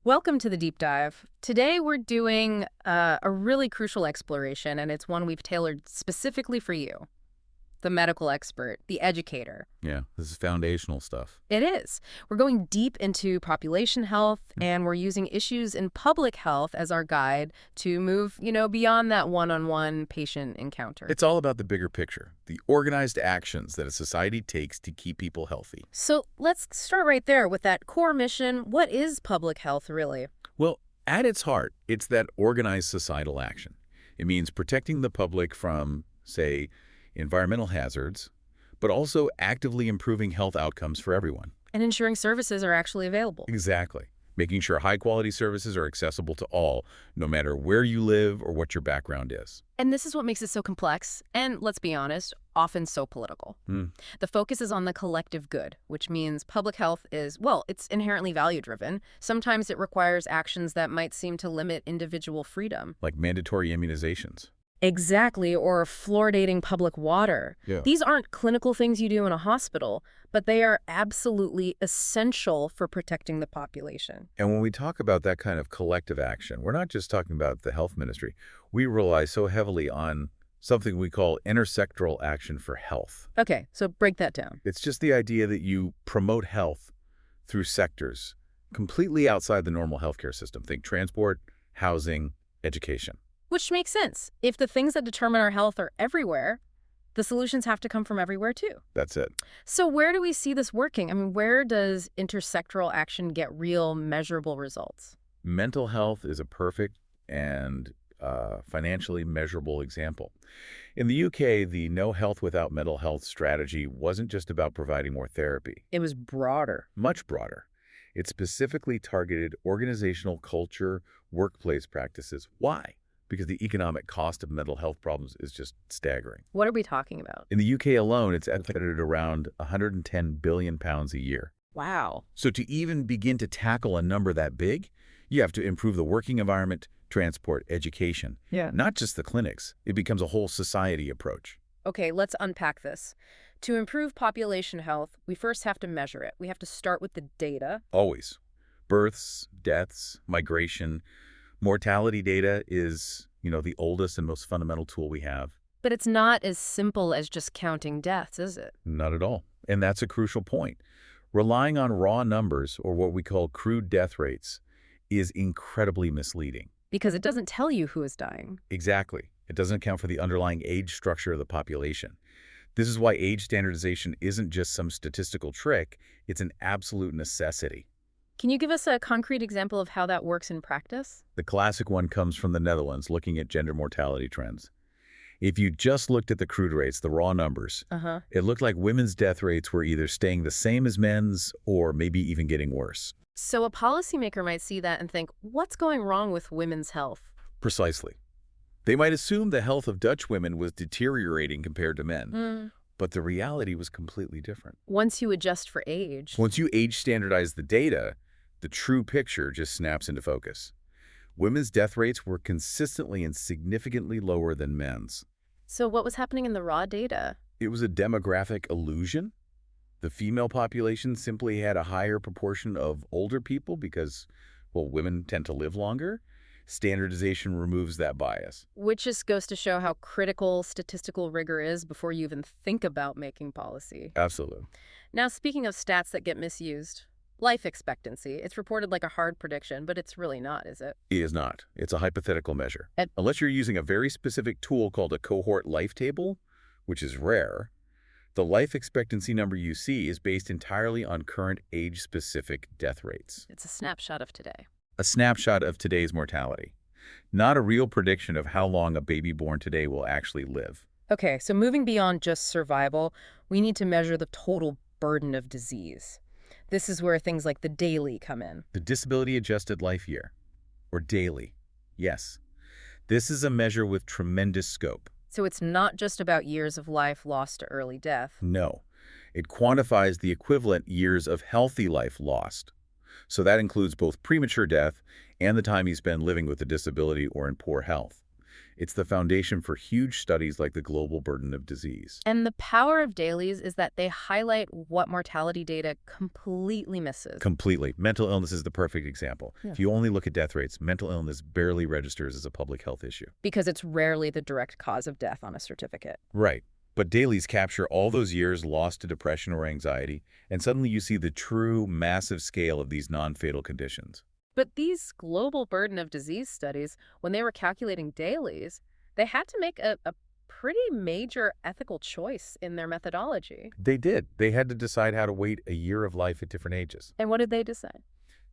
Welcome to the deep dive. Today we're doing a really crucial exploration, and it's one we've tailored specifically for you, the medical expert, the educator. Yeah, this is foundational stuff. It is. We're going deep into population health, and we're using issues in public health as our guide to move, beyond that one-on-one patient encounter. It's all about the bigger picture, the organized actions that a society takes to keep people healthy. So let's start right there with that core mission. What is public health, really? Well, at its heart, it's that organized societal action. It means protecting the public from, say, environmental hazards, but also actively improving health outcomes for everyone. And ensuring services are actually available. Exactly. Making sure high-quality services are accessible to all, no matter where you live or what your background is. And this is what makes it so complex, and let's be honest, often so political. The focus is on the collective good, which means public health is, well, it's inherently value-driven. Sometimes it requires actions that might seem to limit individual freedom. Like mandatory immunizations. Exactly, or fluoridating public water. Yeah. These aren't clinical things you do in a hospital, but they are absolutely essential for protecting the population. And when we talk about that kind of collective action, we're not just talking about the health ministry. We rely so heavily on something we call intersectoral action for health. Okay, so break that down. It's just the idea that you promote health through sectors completely outside the normal healthcare system. Think transport, housing, education. Which makes sense. If the things that determine our health are everywhere, the solutions have to come from everywhere too. That's it. So where do we see this working? I mean, where does intersectoral action get real measurable results? Mental health is a perfect and financially measurable example. In the UK, the No Health Without Mental Health strategy wasn't just about providing more therapy. It was broader. Much broader. It specifically targeted organizational culture, workplace practices. Why? Because the economic cost of mental health problems is just staggering. What are we talking about? In the UK alone, it's estimated around £110 billion a year. Wow. So to even begin to tackle a number that big, you have to improve the working environment, transport, education. Yeah. Not just the clinics. It becomes a whole society approach. Okay, let's unpack this. To improve population health, we first have to measure it. We have to start with the data. Always. Births, deaths, migration. Mortality data is, the oldest and most fundamental tool we have. But it's not as simple as just counting deaths, is it? Not at all. And that's a crucial point. Relying on raw numbers, or what we call crude death rates, is incredibly misleading. Because it doesn't tell you who is dying. Exactly. It doesn't account for the underlying age structure of the population. This is why age standardization isn't just some statistical trick, it's an absolute necessity. Can you give us a concrete example of how that works in practice? The classic one comes from the Netherlands, looking at gender mortality trends. If you just looked at the crude rates, the raw numbers, it looked like women's death rates were either staying the same as men's or maybe even getting worse. So a policymaker might see that and think, what's going wrong with women's health? Precisely. They might assume the health of Dutch women was deteriorating compared to men. But the reality was completely different. Once you adjust for age. Once you age standardize the data, the true picture just snaps into focus. Women's death rates were consistently and significantly lower than men's. So what was happening in the raw data? It was a demographic illusion. The female population simply had a higher proportion of older people because, well, women tend to live longer. Standardization removes that bias. Which just goes to show how critical statistical rigor is before you even think about making policy. Absolutely. Now, speaking of stats that get misused, life expectancy. It's reported like a hard prediction, but it's really not, is it? It is not. It's a hypothetical measure. Unless you're using a very specific tool called a cohort life table, which is rare, the life expectancy number you see is based entirely on current age-specific death rates. It's a snapshot of today. A snapshot of today's mortality, not a real prediction of how long a baby born today will actually live. Okay, so moving beyond just survival, we need to measure the total burden of disease. This is where things like the DALY come in. The disability-adjusted life year, or DALY. Yes. This is a measure with tremendous scope. So it's not just about years of life lost to early death. No. It quantifies the equivalent years of healthy life lost. So that includes both premature death and the time you spend living with a disability or in poor health. It's the foundation for huge studies like the global burden of disease. And the power of DALYs is that they highlight what mortality data completely misses. Completely. Mental illness is the perfect example. Yeah. If you only look at death rates, mental illness barely registers as a public health issue. Because it's rarely the direct cause of death on a certificate. Right. But DALYs capture all those years lost to depression or anxiety, and suddenly you see the true, massive scale of these non-fatal conditions. But these global burden of disease studies, when they were calculating DALYs, they had to make a pretty major ethical choice in their methodology. They did. They had to decide how to weight a year of life at different ages. And what did they decide?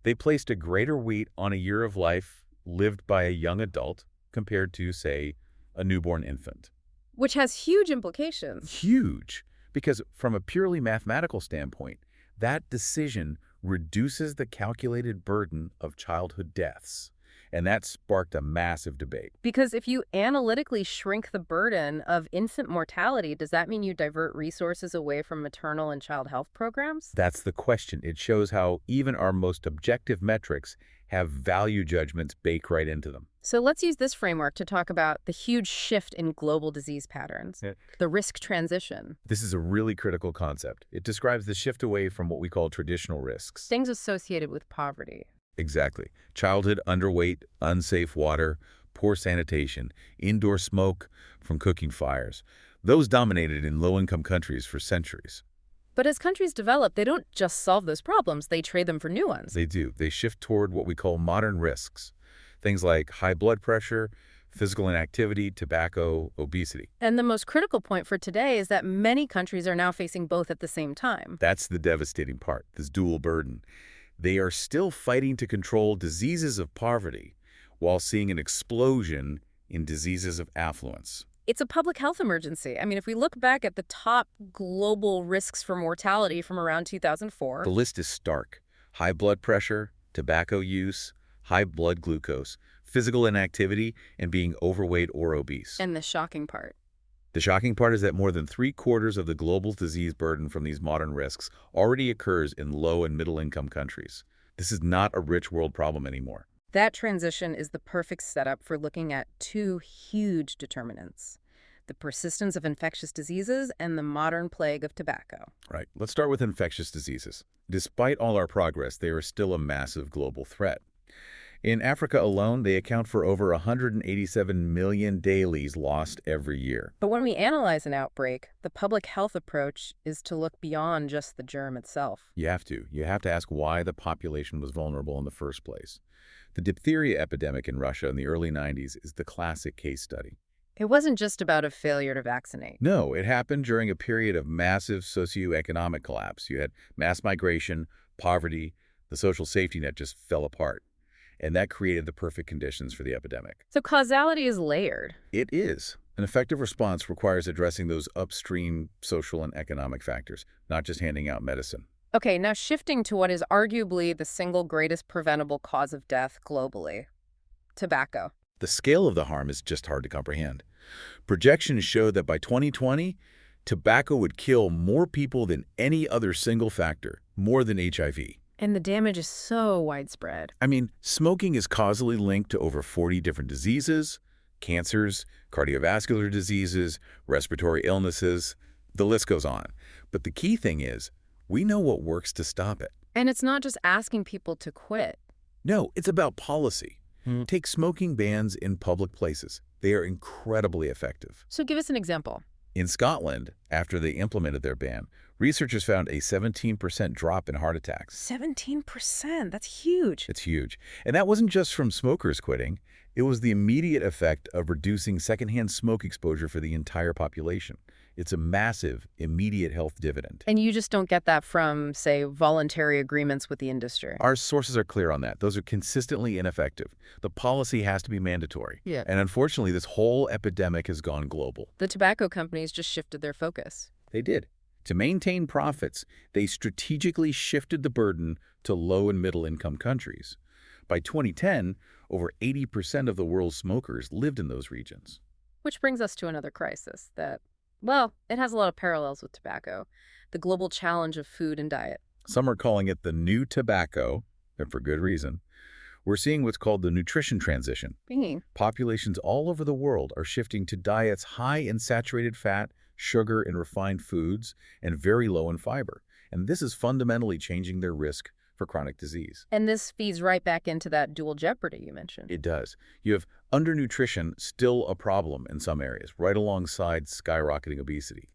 They placed a greater weight on a year of life lived by a young adult compared to, say, a newborn infant. Which has huge implications. Huge. Because from a purely mathematical standpoint, that decision reduces the calculated burden of childhood deaths. And that sparked a massive debate. Because if you analytically shrink the burden of infant mortality, does that mean you divert resources away from maternal and child health programs? That's the question. It shows how even our most objective metrics have value judgments baked right into them. So let's use this framework to talk about the huge shift in global disease patterns, the risk transition. This is a really critical concept. It describes the shift away from what we call traditional risks. Things associated with poverty. Exactly. Childhood underweight, unsafe water, poor sanitation, indoor smoke from cooking fires. Those dominated in low-income countries for centuries. But as countries develop, they don't just solve those problems, they trade them for new ones. They do. They shift toward what we call modern risks. Things like high blood pressure, physical inactivity, tobacco, obesity. And the most critical point for today is that many countries are now facing both at the same time. That's the devastating part, this dual burden. They are still fighting to control diseases of poverty while seeing an explosion in diseases of affluence. It's a public health emergency. I mean, if we look back at the top global risks for mortality from around 2004. The list is stark. High blood pressure, tobacco use, high blood glucose, physical inactivity, and being overweight or obese. And the shocking part. The shocking part is that more than 3/4 of the global disease burden from these modern risks already occurs in low and middle-income countries. This is not a rich world problem anymore. That transition is the perfect setup for looking at two huge determinants: the persistence of infectious diseases and the modern plague of tobacco. Right. Let's start with infectious diseases. Despite all our progress, they are still a massive global threat. In Africa alone, they account for over 187 million DALYs lost every year. But when we analyze an outbreak, the public health approach is to look beyond just the germ itself. You have to. You have to ask why the population was vulnerable in the first place. The diphtheria epidemic in Russia in the early 90s is the classic case study. It wasn't just about a failure to vaccinate. No, it happened during a period of massive socioeconomic collapse. You had mass migration, poverty, the social safety net just fell apart. And that created the perfect conditions for the epidemic. So causality is layered. It is. An effective response requires addressing those upstream social and economic factors, not just handing out medicine. Okay, now shifting to what is arguably the single greatest preventable cause of death globally: tobacco. The scale of the harm is just hard to comprehend. Projections show that by 2020, tobacco would kill more people than any other single factor, more than HIV. And the damage is so widespread. I mean, smoking is causally linked to over 40 different diseases, cancers, cardiovascular diseases, respiratory illnesses. The list goes on. But the key thing is, we know what works to stop it. And it's not just asking people to quit. No, it's about policy. Take smoking bans in public places. They are incredibly effective. So give us an example. In Scotland, after they implemented their ban, researchers found a 17% drop in heart attacks. 17%? That's huge. It's huge. And that wasn't just from smokers quitting. It was the immediate effect of reducing secondhand smoke exposure for the entire population. It's a massive, immediate health dividend. And you just don't get that from, say, voluntary agreements with the industry. Our sources are clear on that. Those are consistently ineffective. The policy has to be mandatory. Yeah. And unfortunately, this whole epidemic has gone global. The tobacco companies just shifted their focus. They did. To maintain profits, they strategically shifted the burden to low and middle income countries. By 2010, over 80% of the world's smokers lived in those regions. Which brings us to another crisis that, well, it has a lot of parallels with tobacco: the global challenge of food and diet. Some are calling it the new tobacco, and for good reason. We're seeing what's called the nutrition transition. Binging. Populations all over the world are shifting to diets high in saturated fat, sugar, and refined foods, and very low in fiber. And this is fundamentally changing their risk for chronic disease. And this feeds right back into that dual jeopardy you mentioned. It does. You have undernutrition still a problem in some areas, right alongside skyrocketing obesity.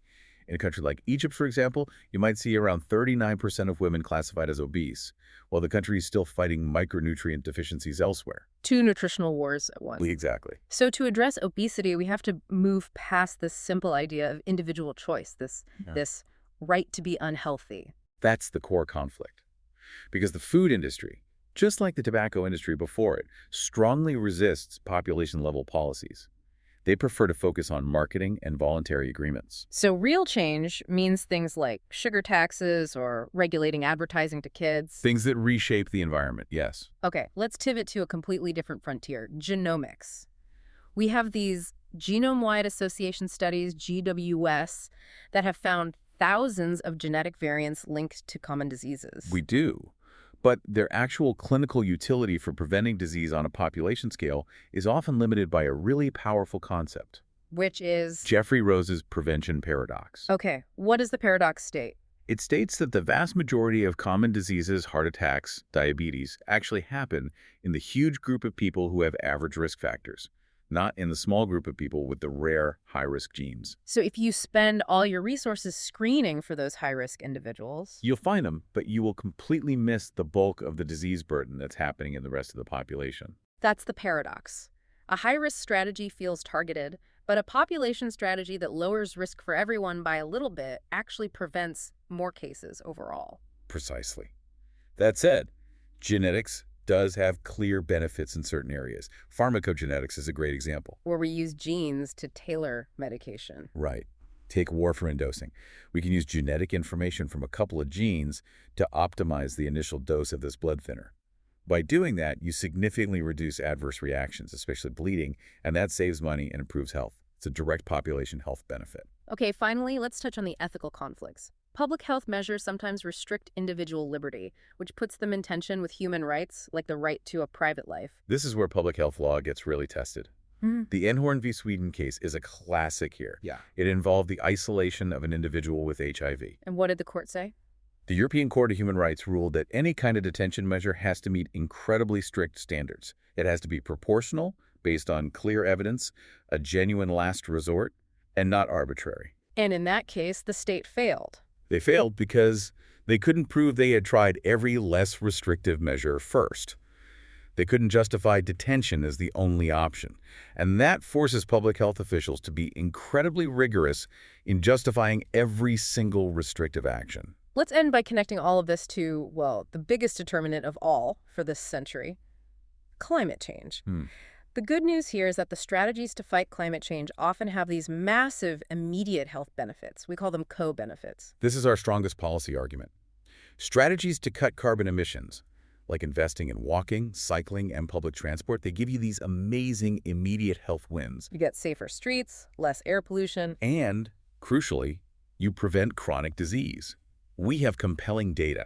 In a country like Egypt, for example, you might see around 39% of women classified as obese, while the country is still fighting micronutrient deficiencies elsewhere. Two nutritional wars at once. Exactly. So to address obesity, we have to move past this simple idea of individual choice, this right to be unhealthy. That's the core conflict. Because the food industry, just like the tobacco industry before it, strongly resists population-level policies. They prefer to focus on marketing and voluntary agreements. So real change means things like sugar taxes or regulating advertising to kids. Things that reshape the environment, yes. Okay, let's pivot to a completely different frontier, genomics. We have these genome-wide association studies, GWS, that have found thousands of genetic variants linked to common diseases. We do. But their actual clinical utility for preventing disease on a population scale is often limited by a really powerful concept. Which is? Jeffrey Rose's prevention paradox. Okay, what does the paradox state? It states that the vast majority of common diseases, heart attacks, diabetes, actually happen in the huge group of people who have average risk factors, not in the small group of people with the rare high-risk genes. So if you spend all your resources screening for those high-risk individuals, you'll find them, but you will completely miss the bulk of the disease burden that's happening in the rest of the population. That's the paradox. A high-risk strategy feels targeted, but a population strategy that lowers risk for everyone by a little bit actually prevents more cases overall. Precisely. That said, genetics does have clear benefits in certain areas. Pharmacogenetics is a great example. Where we use genes to tailor medication. Right. Take warfarin dosing. We can use genetic information from a couple of genes to optimize the initial dose of this blood thinner. By doing that, you significantly reduce adverse reactions, especially bleeding, and that saves money and improves health. It's a direct population health benefit. Okay, finally, let's touch on the ethical conflicts. Public health measures sometimes restrict individual liberty, which puts them in tension with human rights, like the right to a private life. This is where public health law gets really tested. The Enhorn v. Sweden case is a classic here. Yeah. It involved the isolation of an individual with HIV. And what did the court say? The European Court of Human Rights ruled that any kind of detention measure has to meet incredibly strict standards. It has to be proportional, based on clear evidence, a genuine last resort, and not arbitrary. And in that case, the state failed. They failed because they couldn't prove they had tried every less restrictive measure first. They couldn't justify detention as the only option. And that forces public health officials to be incredibly rigorous in justifying every single restrictive action. Let's end by connecting all of this to, well, the biggest determinant of all for this century, climate change. The good news here is that the strategies to fight climate change often have these massive immediate health benefits. We call them co-benefits. This is our strongest policy argument. Strategies to cut carbon emissions, like investing in walking, cycling, and public transport, they give you these amazing immediate health wins. You get safer streets, less air pollution. And, crucially, you prevent chronic disease. We have compelling data.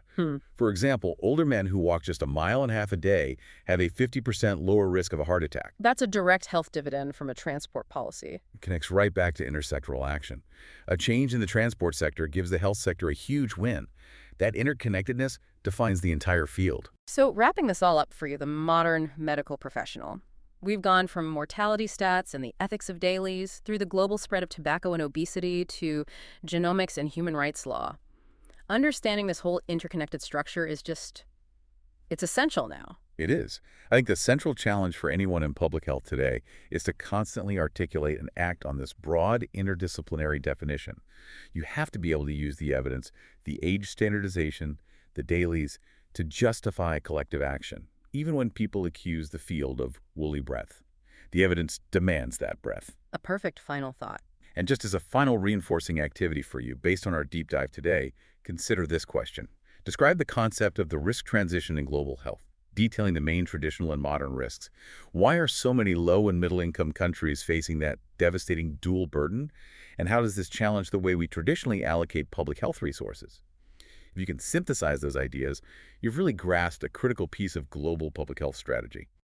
For example, older men who walk just 1.5 miles a day have a 50% lower risk of a heart attack. That's a direct health dividend from a transport policy. It connects right back to intersectoral action. A change in the transport sector gives the health sector a huge win. That interconnectedness defines the entire field. So wrapping this all up for you, the modern medical professional. We've gone from mortality stats and the ethics of DALYs through the global spread of tobacco and obesity to genomics and human rights law. Understanding this whole interconnected structure is it's essential now. It is. I think the central challenge for anyone in public health today is to constantly articulate and act on this broad interdisciplinary definition. You have to be able to use the evidence, the age standardization, the DALYs, to justify collective action, even when people accuse the field of woolly breadth. The evidence demands that breadth. A perfect final thought. And just as a final reinforcing activity for you, based on our deep dive today, consider this question. Describe the concept of the risk transition in global health, detailing the main traditional and modern risks. Why are so many low and middle-income countries facing that devastating dual burden? And how does this challenge the way we traditionally allocate public health resources? If you can synthesize those ideas, you've really grasped a critical piece of global public health strategy.